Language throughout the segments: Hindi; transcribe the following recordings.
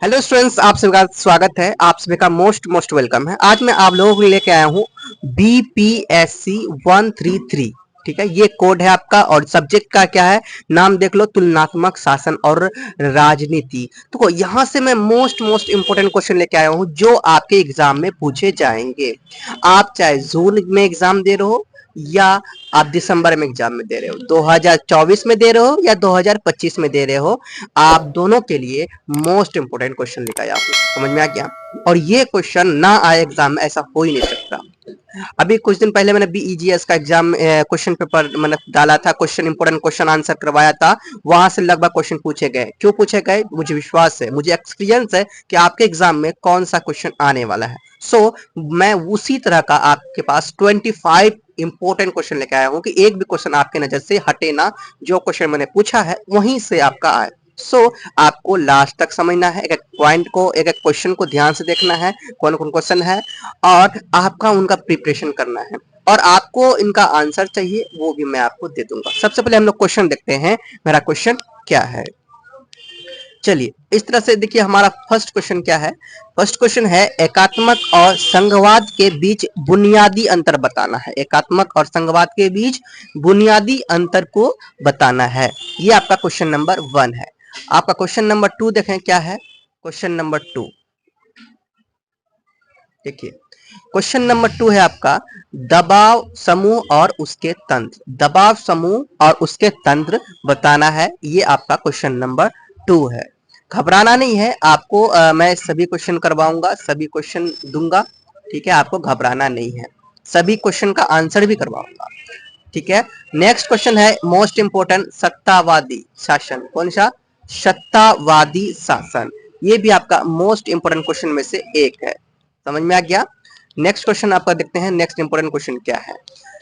हेलो स्टूडेंट्स, आप सभी का स्वागत है। आप सभी का मोस्ट मोस्ट वेलकम है। आज मैं आप लोगों को लेके आया हूँ BPSC 133। ठीक है, ये कोड है आपका और सब्जेक्ट का क्या है, नाम देख लो, तुलनात्मक शासन और राजनीति। तो यहाँ से मैं मोस्ट मोस्ट इंपोर्टेंट क्वेश्चन लेके आया हूँ जो आपके एग्जाम में पूछे जाएंगे। आप चाहे जून में एग्जाम दे रहे हो या आप दिसंबर में एग्जाम में दे रहे हो, 2024 में दे रहे हो या 2025 में दे रहे हो, आप दोनों के लिए मोस्ट इंपोर्टेंट क्वेश्चन लेकर आया हूं। समझ में आ गया? और ये क्वेश्चन ना आए एग्जाम में, ऐसा हो ही नहीं सकता। अभी कुछ दिन पहले मैंने BEGS का एग्जाम क्वेश्चन पेपर मैंने डाला था, क्वेश्चन इंपोर्टेंट क्वेश्चन आंसर करवाया था। वहां से लगभग क्वेश्चन पूछे गए। क्यों पूछे गए? मुझे विश्वास है, मुझे एक्सपीरियंस है कि आपके एग्जाम में कौन सा क्वेश्चन आने वाला है। मैं उसी तरह का आपके पास 25 इंपोर्टेंट क्वेश्चन लेके आया हूं कि एक भी क्वेश्चन आपके नजर से हटे ना। जो क्वेश्चन मैंने पूछा है वहीं से आपका आए। आपको लास्ट तक समझना है, एक एक पॉइंट को, एक एक क्वेश्चन को ध्यान से देखना है, कौन कौन क्वेश्चन है, और आपका उनका प्रिपरेशन करना है। और आपको इनका आंसर चाहिए, वो भी मैं आपको दे दूंगा। सबसे पहले हम लोग क्वेश्चन देखते हैं, मेरा क्वेश्चन क्या है। चलिए, इस तरह से देखिए, हमारा फर्स्ट क्वेश्चन क्या है। फर्स्ट क्वेश्चन है, एकात्मक और संघवाद के बीच बुनियादी अंतर बताना है। एकात्मक और संघवाद के बीच बुनियादी अंतर को बताना है। ये आपका क्वेश्चन नंबर 1 है। आपका क्वेश्चन नंबर 2 देखें क्या है। क्वेश्चन नंबर 2 देखिए, क्वेश्चन नंबर 2 है आपका, दबाव समूह और उसके तंत्र। दबाव समूह और उसके तंत्र बताना है। ये आपका क्वेश्चन नंबर 2 है। घबराना नहीं है आपको, मैं सभी क्वेश्चन करवाऊंगा, सभी क्वेश्चन दूंगा। ठीक है, आपको घबराना नहीं है, सभी क्वेश्चन का आंसर भी करवाऊंगा। ठीक है, नेक्स्ट क्वेश्चन है मोस्ट इंपोर्टेंट, सत्तावादी शासन। कौन सा? सत्तावादी शासन। ये भी आपका मोस्ट इंपोर्टेंट क्वेश्चन में से एक है। समझ में आ गया? नेक्स्ट क्वेश्चन आपका देखते हैं, नेक्स्ट इंपोर्टेंट क्वेश्चन क्या है।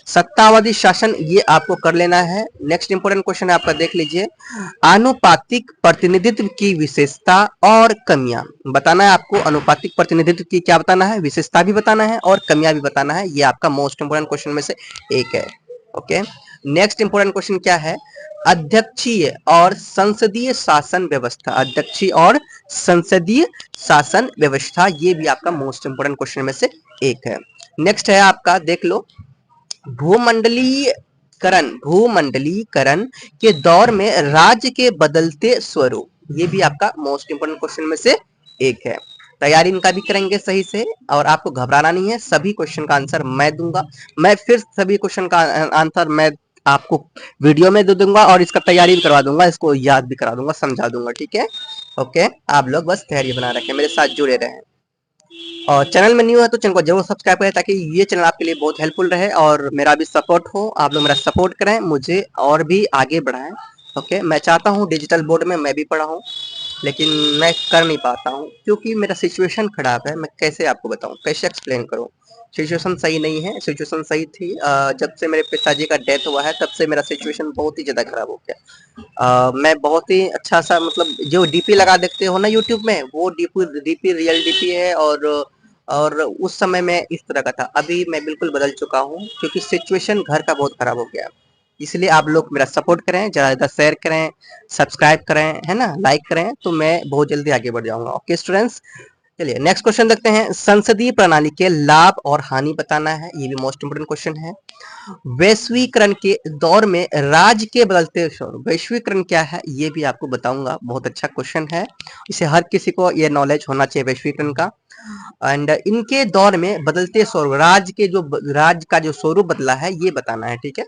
सत्तावादी शासन, ये आपको कर लेना है। नेक्स्ट इंपोर्टेंट क्वेश्चन आपका देख लीजिए, आनुपातिक प्रतिनिधित्व की विशेषता और कमियां बताना है आपको। अनुपातिक प्रतिनिधित्व की क्या बताना है, विशेषता भी बताना है और कमियां भी बताना है। ये आपका मोस्ट इंपोर्टेंट क्वेश्चन में से एक है। ओके, नेक्स्ट इंपोर्टेंट क्वेश्चन क्या है, अध्यक्षीय और संसदीय शासन व्यवस्था। अध्यक्षीय और संसदीय शासन व्यवस्था, ये भी आपका मोस्ट इंपोर्टेंट क्वेश्चन में से एक है। नेक्स्ट है आपका, देख लो, भूमंडलीकरण के दौर में राज्य के बदलते स्वरूप। ये भी आपका मोस्ट इंपोर्टेंट क्वेश्चन में से एक है। तैयारी इनका भी करेंगे सही से, और आपको घबराना नहीं है, सभी क्वेश्चन का आंसर मैं दूंगा। मैं फिर सभी क्वेश्चन का आंसर मैं आपको वीडियो में दे दूंगा और इसका तैयारी भी करवा दूंगा, इसको याद भी करा दूंगा, समझा दूंगा। ठीक है, ओके, आप लोग बस तैयारी बना रखें, मेरे साथ जुड़े रहें। और चैनल में न्यू है तो चैनल को जरूर सब्सक्राइब करें, ताकि ये चैनल आपके लिए बहुत हेल्पफुल रहे और मेरा भी सपोर्ट हो। आप लोग मेरा सपोर्ट करें, मुझे और भी आगे बढ़ाएं। ओके, मैं चाहता हूँ डिजिटल बोर्ड में मैं भी पढ़ा हूँ, लेकिन मैं कर नहीं पाता हूँ क्योंकि मेरा सिचुएशन खराब है। मैं कैसे आपको बताऊँ, कैसे एक्सप्लेन करूँ? सिचुएशन सही नहीं है। सिचुएशन सही थी जब से मेरे पिताजी का डेथ हुआ है, तब से मेरा सिचुएशन बहुत ही ज्यादा खराब हो गया। मैं बहुत ही अच्छा सा, मतलब जो डीपी लगा देखते हो ना यूट्यूब में, वो डीपी रियल डीपी है। और उस समय में इस तरह का था, अभी मैं बिल्कुल बदल चुका हूँ क्योंकि सिचुएशन घर का बहुत खराब हो गया। इसलिए आप लोग मेरा सपोर्ट करें, ज्यादा ज्यादा शेयर करें, सब्सक्राइब करें, है ना, लाइक करें, तो मैं बहुत जल्दी आगे बढ़ जाऊंगा। ओके स्टूडेंट्स, चलिए नेक्स्ट क्वेश्चन देखते हैं। संसदीय प्रणाली के लाभ और हानि बताना है। ये भी मोस्ट इंपोर्टेंट क्वेश्चन है। वैश्वीकरण के दौर में राज्य के बदलते स्वरूप। वैश्वीकरण क्या है ये भी आपको बताऊंगा, बहुत अच्छा क्वेश्चन है, इसे हर किसी को ये नॉलेज होना चाहिए वैश्वीकरण का। एंड इनके दौर में बदलते स्वरूप, राज्य का जो स्वरूप बदला है, ये बताना है। ठीक है,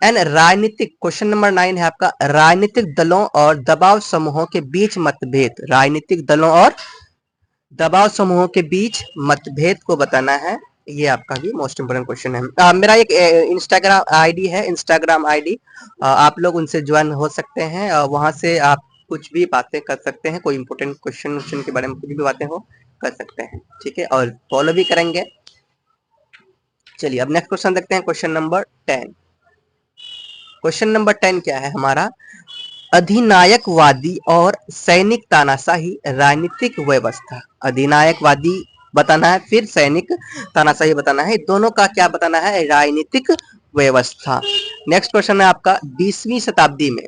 एंड राजनीतिक, क्वेश्चन नंबर 9 है आपका, राजनीतिक दलों और दबाव समूहों के बीच मतभेद। राजनीतिक दलों और दबाव समूहों के बीच मतभेद को बताना है। ये आपका भी मोस्ट इंपोर्टेंट क्वेश्चन है। मेरा एक इंस्टाग्राम आईडी है, इंस्टाग्राम आईडी, आप लोग उनसे ज्वाइन हो सकते हैं। वहां से आप कुछ भी बातें कर सकते हैं, कोई इंपोर्टेंट क्वेश्चन के बारे में कुछ भी बातें हो कर सकते हैं। ठीक है, और फॉलो भी करेंगे। चलिए अब नेक्स्ट क्वेश्चन देखते हैं, क्वेश्चन नंबर 10। क्वेश्चन नंबर 10 क्या है हमारा, अधिनायकवादी और सैनिक तानाशाही राजनीतिक व्यवस्था। अधिनायकवादी बताना है, फिर सैनिक तानाशाही बताना है, दोनों का क्या बताना है, राजनीतिक व्यवस्था। नेक्स्ट क्वेश्चन है आपका, 20वीं शताब्दी में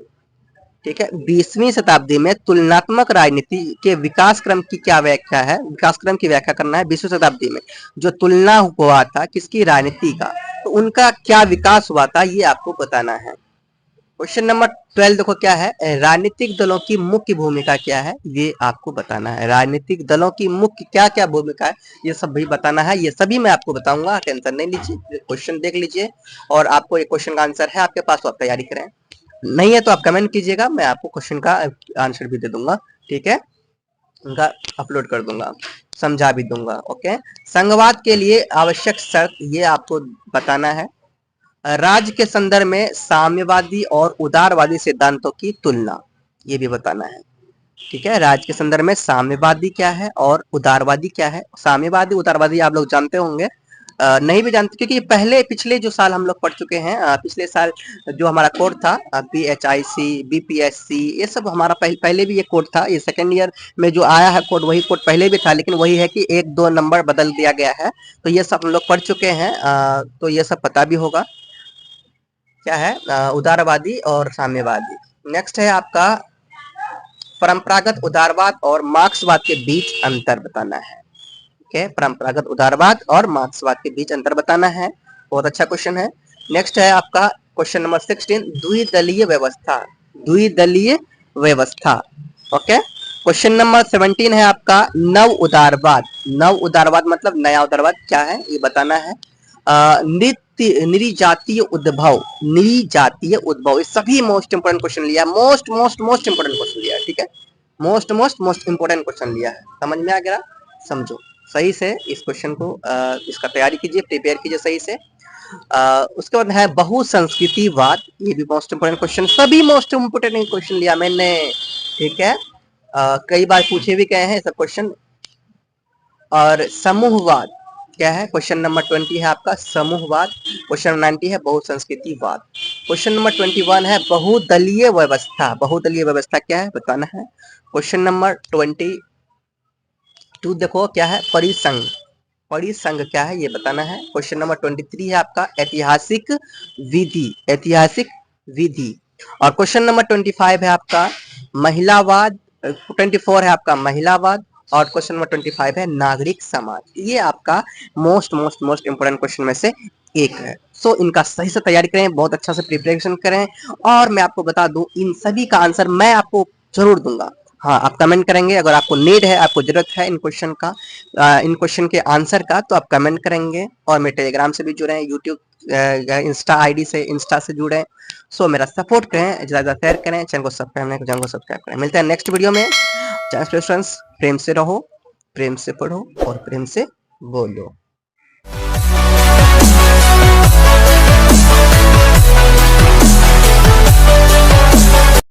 ठीक है। 20वीं शताब्दी में तुलनात्मक राजनीति के विकास क्रम की क्या व्याख्या है, विकास क्रम की व्याख्या करना है। 20वीं शताब्दी में जो तुलना हुआ था किसकी, राजनीति का, तो उनका क्या विकास हुआ था ये आपको बताना है। क्वेश्चन नंबर 12 देखो क्या है, राजनीतिक दलों की मुख्य भूमिका क्या है ये आपको बताना है। राजनीतिक दलों की मुख्य क्या क्या भूमिका है ये सब भी बताना है। ये सभी मैं आपको बताऊंगा, टेंशन नहीं लीजिए, क्वेश्चन देख लीजिए और आपको ये क्वेश्चन का आंसर है आपके पास तो आप तैयारी करें, नहीं है तो आप कमेंट कीजिएगा, मैं आपको क्वेश्चन का आंसर भी दे दूंगा। ठीक है, उनका अपलोड कर दूंगा, समझा भी दूंगा। ओके, संघवाद के लिए आवश्यक शर्त ये आपको बताना है। राज्य के संदर्भ में साम्यवादी और उदारवादी सिद्धांतों की तुलना, ये भी बताना है। ठीक है, राज्य के संदर्भ में साम्यवादी क्या है और उदारवादी क्या है। साम्यवादी उदारवादी आप लोग जानते होंगे, नहीं भी जानते क्योंकि पहले पिछले जो साल हम लोग पढ़ चुके हैं, पिछले साल जो हमारा कोड था PHIC BPSC ये सब हमारा पहले भी ये कोड था। ये सेकेंड ईयर में जो आया है कोड वही कोड पहले भी था, लेकिन वही है कि 1-2 नंबर बदल दिया गया है। तो ये सब हम लोग पढ़ चुके हैं, तो ये सब पता भी होगा क्या है उदारवादी और साम्यवादी। नेक्स्ट है आपका परंपरागत उदारवाद और मार्क्सवाद के बीच अंतर बताना है। ओके, परंपरागत उदारवाद और मार्क्सवाद के बीच अंतर बताना है, बहुत अच्छा क्वेश्चन है। नेक्स्ट है आपका क्वेश्चन नंबर 16, द्विदलीय व्यवस्था, द्विदलीय व्यवस्था। ओके, क्वेश्चन नंबर 17 है आपका नव उदारवाद, नव उदारवाद मतलब नया उदारवाद क्या है ये बताना है। निजातीय उद्भव, निजातीय उद्भव, ये सभी मोस्ट इंपोर्टेंट क्वेश्चन लिया, most most most important question लिया है। ठीक है, most most most important question लिया है, समझ में आ गया, समझो सही से इस क्वेश्चन को, इसका तैयारी कीजिए, प्रिपेयर कीजिए सही से। उसके बाद है बहुसंस्कृतिवाद, ये भी मोस्ट इंपोर्टेंट क्वेश्चन, सभी मोस्ट इंपोर्टेंट क्वेश्चन लिया मैंने। ठीक है, कई बार पूछे भी गए हैं सब क्वेश्चन। और समूहवाद क्या है, क्वेश्चन नंबर 20 है आपका समूहवाद। क्वेश्चन 90 है बहुसंस्कृतिवाद। क्वेश्चन नंबर 21 है बहुदलीय व्यवस्था, बहुदलीय व्यवस्था क्या है बताना है। क्वेश्चन नंबर 22 देखो क्या है, परिसंघ, परिसंघ क्या है ये बताना है। क्वेश्चन नंबर 23 है आपका ऐतिहासिक विधि, ऐतिहासिक विधि। और क्वेश्चन नंबर 25 है आपका महिलावाद, 24 है आपका महिलावाद। और क्वेश्चन नंबर 25 है नागरिक समाज। ये आपका most most most important question में से एक है। सो इनका सही से तैयारी करें, बहुत अच्छा से प्रिपरेशन करें। और मैं आपको बता दूं इन सभी का आंसर मैं आपको जरूर दूंगा। हाँ, आप कमेंट करेंगे, अगर आपको नीड है, आपको जरूरत है इन क्वेश्चन का, इन क्वेश्चन के आंसर का, तो आप कमेंट करेंगे। और मेरे टेलीग्राम से भी जुड़े हैं, यूट्यूब इंस्टा आईडी से, इंस्टा से जुड़े। सो मेरा सपोर्ट करें, ज़्यादा शेयर करें, चैनल को सब्सक्राइब करें। मिलते हैं नेक्स्ट वीडियो में। फ्रेंड्स, प्रेम से रहो, प्रेम से पढ़ो और प्रेम से बोलो।